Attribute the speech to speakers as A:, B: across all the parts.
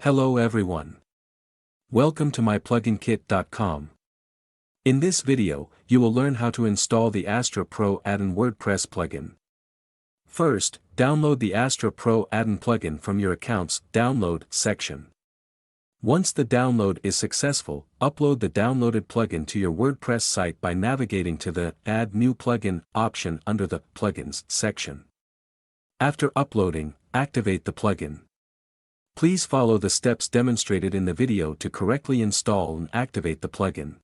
A: Hello everyone. Welcome to mypluginkit.com. In this video, you will learn how to install the Astra Pro Addon WordPress plugin. First, download the Astra Pro Addon plugin from your account's Download section. Once the download is successful, upload the downloaded plugin to your WordPress site by navigating to the Add New Plugin option under the Plugins section. After uploading, activate the plugin. Please follow the steps demonstrated in the video to correctly install and activate the plugin.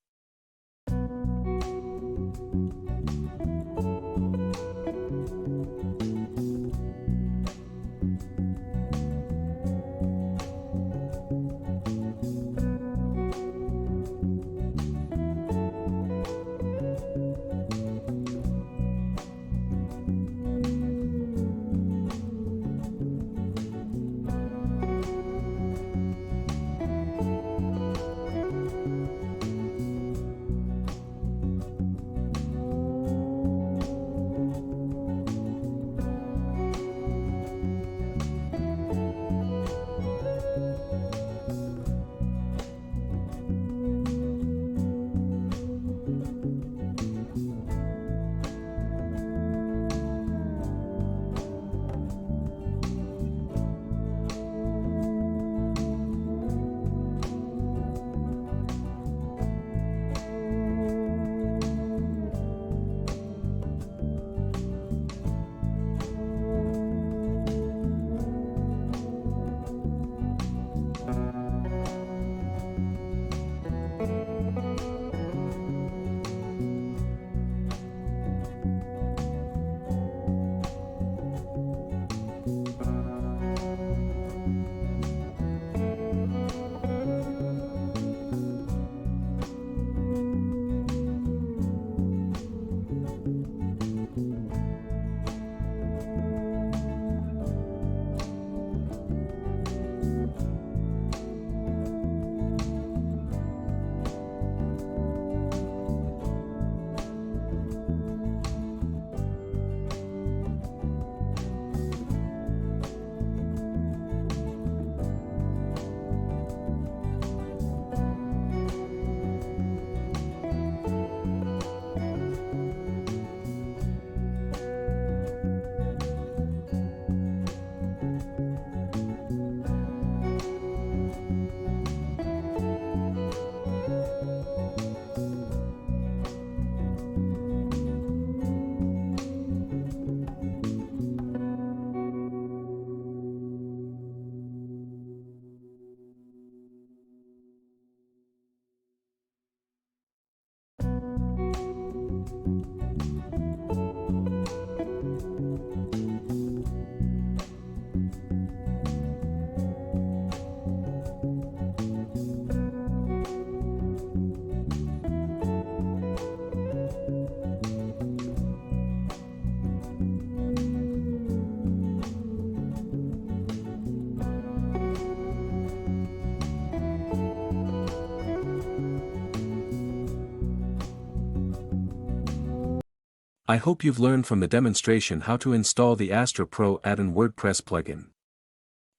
A: I hope you've learned from the demonstration how to install the Astra Pro Addon WordPress plugin.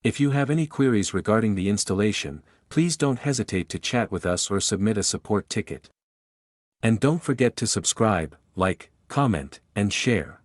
A: If you have any queries regarding the installation, please don't hesitate to chat with us or submit a support ticket. And don't forget to subscribe, like, comment, and share.